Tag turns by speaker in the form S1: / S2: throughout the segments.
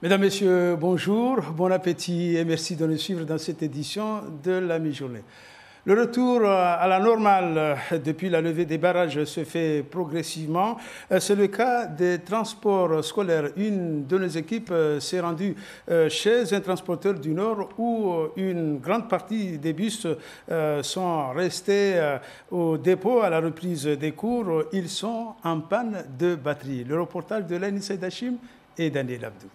S1: Mesdames, Messieurs, bonjour, bon appétit et merci de nous suivre dans cette édition de la mi-journée. Le retour à la normale depuis la levée des barrages se fait progressivement. C'est le cas des transports scolaires. Une de nos équipes s'est rendue chez un transporteur du Nord où une grande partie des bus sont restés au dépôt à la reprise des cours. Ils sont en panne de batterie. Le reportage de Laini Saïdachim et Daniel Abdou.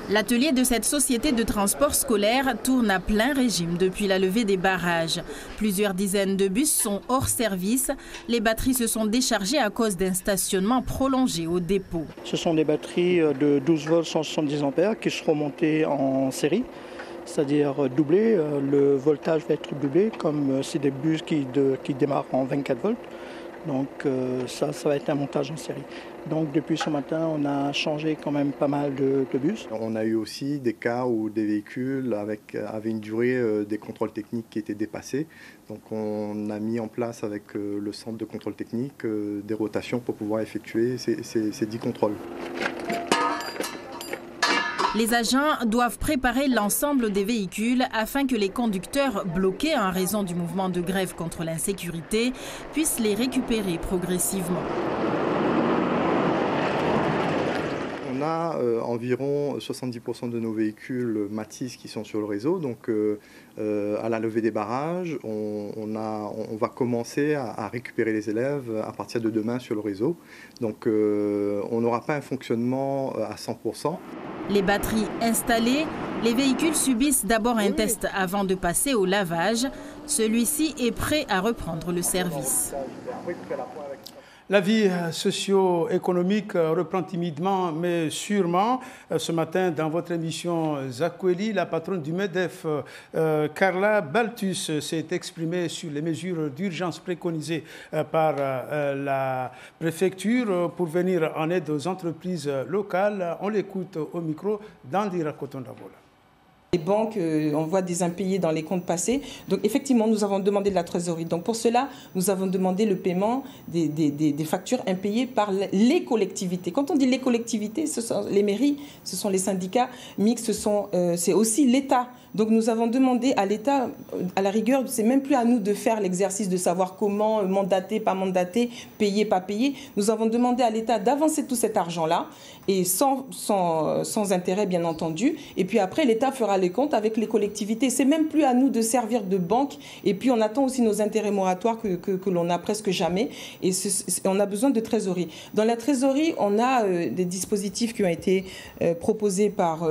S2: L'atelier de cette société de transport scolaire tourne à plein régime depuis la levée des barrages. Plusieurs dizaines de bus sont hors service. Les batteries se sont déchargées à cause d'un stationnement prolongé au dépôt.
S3: Ce sont des batteries de 12 volts 170 ampères qui seront montées en série, c'est-à-dire doublées. Le voltage va être doublé comme c'est des bus qui démarrent en 24 volts. Donc ça va être un montage en série. Donc depuis ce matin, on a changé quand même pas mal de bus.
S4: On a eu aussi des cas où des véhicules avaient une durée des contrôles techniques qui étaient dépassés. Donc on a mis en place avec le centre de contrôle technique des rotations pour pouvoir effectuer ces 10 contrôles.
S2: Les agents doivent préparer l'ensemble des véhicules afin que les conducteurs bloqués en raison du mouvement de grève contre l'insécurité puissent les récupérer progressivement.
S4: On a environ 70% de nos véhicules Matisse qui sont sur le réseau. Donc à la levée des barrages, on va commencer à récupérer les élèves à partir de demain sur le réseau. Donc on n'aura pas un fonctionnement à 100%.
S2: Les batteries installées, les véhicules subissent d'abord un test avant de passer au lavage. Celui-ci est prêt à reprendre le service.
S1: La vie socio-économique reprend timidement mais sûrement. Ce matin, dans votre émission Zakweli, la patronne du MEDEF, Carla Baltus, s'est exprimée sur les mesures d'urgence préconisées par la préfecture pour venir en aide aux entreprises locales. On l'écoute au micro d'Andira Kotondavola.
S5: Les banques envoient des impayés dans les comptes passés. Donc effectivement, nous avons demandé de la trésorerie. Donc pour cela, nous avons demandé le paiement des factures impayées par les collectivités. Quand on dit les collectivités, ce sont les mairies, ce sont les syndicats mixtes, c'est aussi l'État. Donc nous avons demandé à l'État, à la rigueur, c'est même plus à nous de faire l'exercice de savoir comment mandater, pas mandater, payer, pas payer. Nous avons demandé à l'État d'avancer tout cet argent-là, et sans intérêt bien entendu. Et puis après, l'État fera les comptes avec les collectivités. C'est même plus à nous de servir de banque. Et puis on attend aussi nos intérêts moratoires que l'on n'a presque jamais. Et on a besoin de trésorerie. Dans la trésorerie, on a des dispositifs qui ont été proposés par...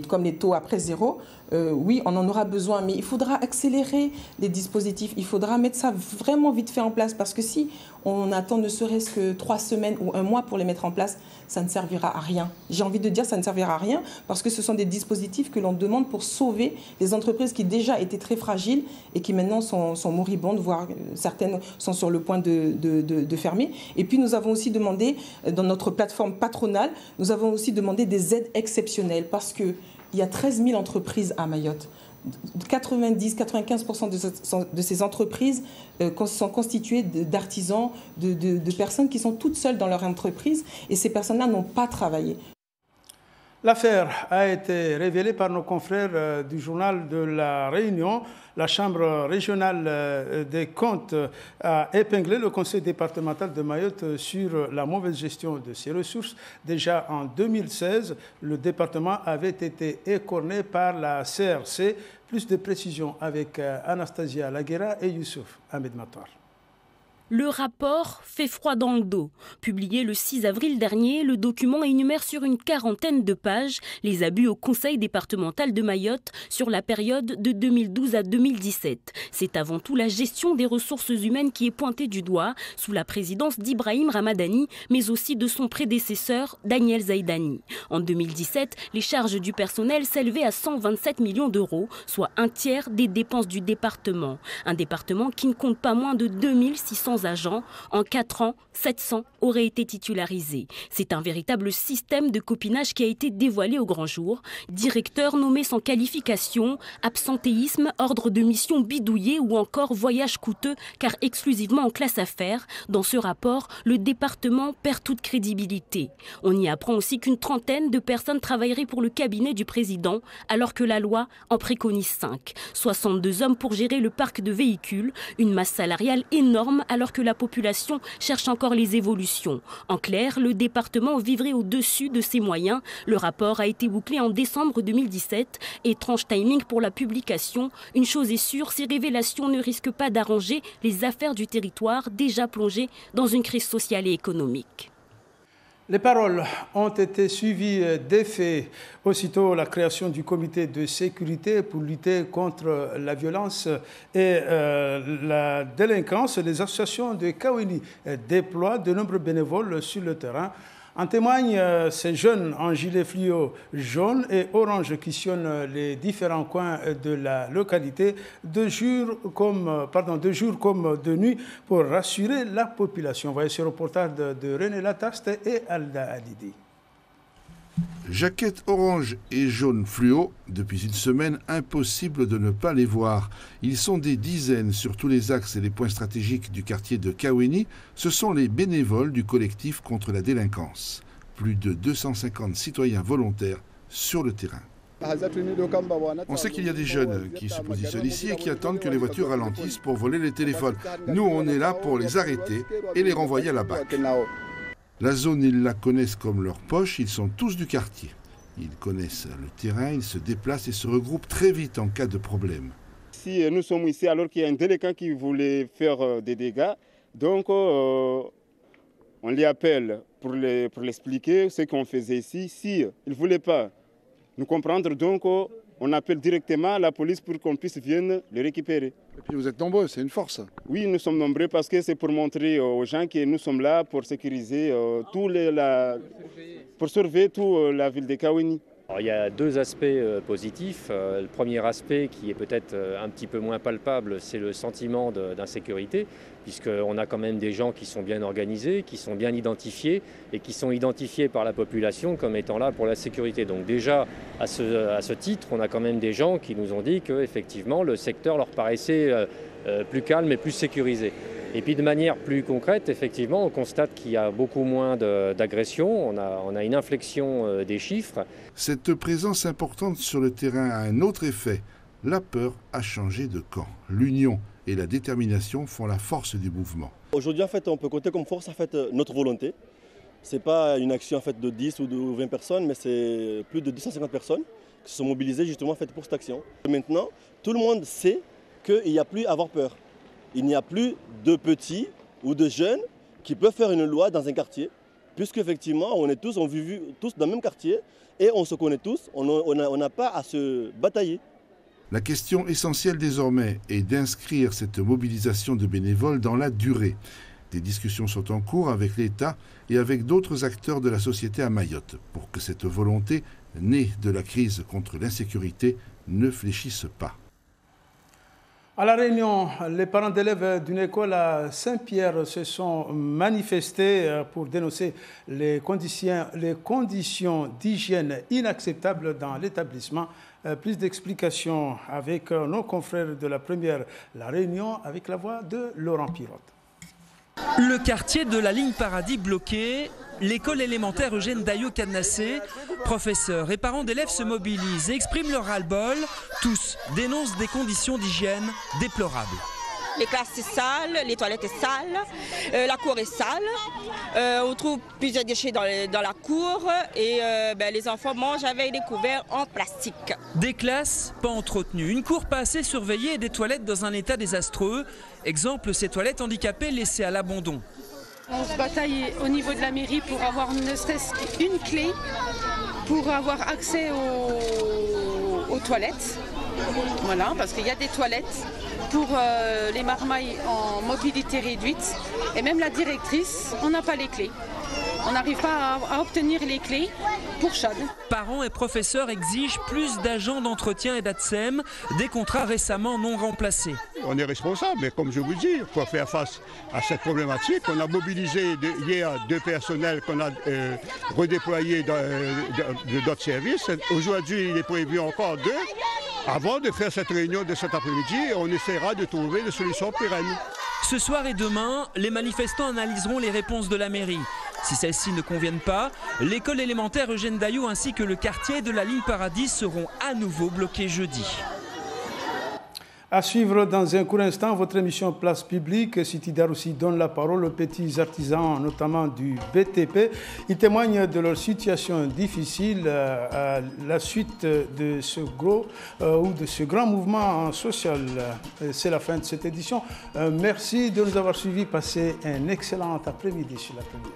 S5: comme les taux après zéro, oui, on en aura besoin, mais il faudra accélérer les dispositifs, il faudra mettre ça vraiment vite fait en place, parce que si on attend ne serait-ce que 3 semaines ou 1 mois pour les mettre en place, ça ne servira à rien. J'ai envie de dire ça ne servira à rien, parce que ce sont des dispositifs que l'on demande pour sauver les entreprises qui déjà étaient très fragiles et qui maintenant sont moribondes, voire certaines sont sur le point de fermer. Et puis nous avons aussi demandé, dans notre plateforme patronale, nous avons aussi demandé des aides exceptionnelles, parce qu'il y a 13 000 entreprises à Mayotte. 90-95% de ces entreprises sont constituées d'artisans, de personnes qui sont toutes seules dans leur entreprise, et ces personnes-là n'ont pas travaillé.
S1: L'affaire a été révélée par nos confrères du journal de La Réunion. La Chambre régionale des comptes a épinglé le conseil départemental de Mayotte sur la mauvaise gestion de ses ressources. Déjà en 2016, le département avait été écorné par la CRC. Plus de précisions avec Anastasia Laguera et Youssouf Ahmed Matar.
S6: Le rapport fait froid dans le dos. Publié le 6 avril dernier, le document énumère sur une 40aine de pages les abus au conseil départemental de Mayotte sur la période de 2012 à 2017. C'est avant tout la gestion des ressources humaines qui est pointée du doigt sous la présidence d'Ibrahim Ramadani, mais aussi de son prédécesseur Daniel Zaïdani. En 2017, les charges du personnel s'élevaient à 127 millions d'euros, soit un tiers des dépenses du département. Un département qui ne compte pas moins de 2600 200 agents. En 4 ans, 700 auraient été titularisés. C'est un véritable système de copinage qui a été dévoilé au grand jour. Directeur nommé sans qualification, absentéisme, ordre de mission bidouillé ou encore voyage coûteux car exclusivement en classe affaires. Dans ce rapport, le département perd toute crédibilité. On y apprend aussi qu'une trentaine de personnes travailleraient pour le cabinet du président alors que la loi en préconise 5. 62 hommes pour gérer le parc de véhicules, une masse salariale énorme alors que la population cherche encore les évolutions. En clair, le département vivrait au-dessus de ses moyens. Le rapport a été bouclé en décembre 2017. Étrange timing pour la publication. Une chose est sûre, ces révélations ne risquent pas d'arranger les affaires du territoire déjà plongées dans une crise sociale et économique.
S1: Les paroles ont été suivies des faits. Aussitôt, la création du comité de sécurité pour lutter contre la violence et la délinquance. Les associations de Kawéni déploient de nombreux bénévoles sur le terrain. En témoignent ces jeunes en gilet fluo jaune et orange qui sillonnent les différents coins de la localité de jour comme de nuit pour rassurer la population. Voyez ce reportage de René Lataste et Alda Adidi.
S7: Jaquettes orange et jaune fluo, depuis une semaine, impossible de ne pas les voir. Ils sont des dizaines sur tous les axes et les points stratégiques du quartier de Kawéni. Ce sont les bénévoles du collectif contre la délinquance. Plus de 250 citoyens volontaires sur le terrain. On sait qu'il y a des jeunes qui se positionnent ici et qui attendent que les voitures ralentissent pour voler les téléphones. Nous, on est là pour les arrêter et les renvoyer à la BAC. La zone, ils la connaissent comme leur poche, ils sont tous du quartier. Ils connaissent le terrain, ils se déplacent et se regroupent très vite en cas de problème.
S8: Si nous sommes ici alors qu'il y a un délinquant qui voulait faire des dégâts, donc on les appelle pour l'expliquer ce qu'on faisait ici. Si il ne voulait pas nous comprendre, donc on appelle directement la police pour qu'on puisse venir le récupérer.
S7: Et puis vous êtes nombreux, c'est une force.
S8: Oui, nous sommes nombreux parce que c'est pour montrer aux gens que nous sommes là pour sécuriser pour surveiller toute la ville de Kawéni.
S9: Alors, il y a deux aspects positifs. Le premier aspect qui est peut-être un petit peu moins palpable, c'est le sentiment d'insécurité, puisqu'on a quand même des gens qui sont bien organisés, qui sont bien identifiés et qui sont identifiés par la population comme étant là pour la sécurité. Donc déjà, à ce titre, on a quand même des gens qui nous ont dit qu'effectivement, le secteur leur paraissait plus calme et plus sécurisé. Et puis de manière plus concrète, effectivement, on constate qu'il y a beaucoup moins d'agressions, on a une inflexion des chiffres.
S7: Cette présence importante sur le terrain a un autre effet. La peur a changé de camp. L'union et la détermination font la force du mouvement.
S10: Aujourd'hui, en fait, on peut compter comme force notre volonté. Ce n'est pas une action de 10 ou de 20 personnes, mais c'est plus de 250 personnes qui se sont mobilisées justement pour cette action. Maintenant, tout le monde sait qu'il n'y a plus à avoir peur. Il n'y a plus de petits ou de jeunes qui peuvent faire une loi dans un quartier, puisqu'effectivement, on vit tous dans le même quartier et on se connaît tous, on n'a pas à se batailler.
S7: La question essentielle désormais est d'inscrire cette mobilisation de bénévoles dans la durée. Des discussions sont en cours avec l'État et avec d'autres acteurs de la société à Mayotte pour que cette volonté, née de la crise contre l'insécurité, ne fléchisse pas.
S1: À La Réunion, les parents d'élèves d'une école à Saint-Pierre se sont manifestés pour dénoncer les conditions d'hygiène inacceptables dans l'établissement. Plus d'explications avec nos confrères de la première La Réunion avec la voix de Laurent Pirotte.
S11: Le quartier de la ligne Paradis bloqué, l'école élémentaire Eugène Daillot cadenassée, professeurs et parents d'élèves se mobilisent et expriment leur ras-le-bol. Tous dénoncent des conditions d'hygiène déplorables.
S12: Les classes sont sales, les toilettes sont sales, la cour est sale, on trouve plusieurs déchets dans la cour et les enfants mangent avec des couverts en plastique.
S11: Des classes pas entretenues, une cour pas assez surveillée et des toilettes dans un état désastreux. Exemple, ces toilettes handicapées laissées à l'abandon.
S13: On se bataille au niveau de la mairie pour avoir ne serait-ce qu'une clé pour avoir accès aux toilettes. Voilà, parce qu'il y a des toilettes pour les marmailles en mobilité réduite. Et même la directrice, on n'a pas les clés. On n'arrive pas à obtenir les clés pour Chad.
S11: Parents et professeurs exigent plus d'agents d'entretien et d'ATSEM, des contrats récemment non remplacés.
S14: On est responsable, mais comme je vous dis, pour faire face à cette problématique, on a mobilisé hier 2 personnels qu'on a redéployés de d'autres services. Aujourd'hui, il est prévu encore 2. Avant de faire cette réunion de cet après-midi, on essaiera de trouver des solutions pérennes.
S11: Ce soir et demain, les manifestants analyseront les réponses de la mairie. Si celles-ci ne conviennent pas, l'école élémentaire Eugène Daillot ainsi que le quartier de la ligne Paradis seront à nouveau bloqués jeudi.
S1: À suivre dans un court instant votre émission Place Publique. Siti Daroussi donne la parole aux petits artisans, notamment du BTP. Ils témoignent de leur situation difficile à la suite de ce grand mouvement social. C'est la fin de cette édition. Merci de nous avoir suivis. Passez un excellent après-midi sur la première.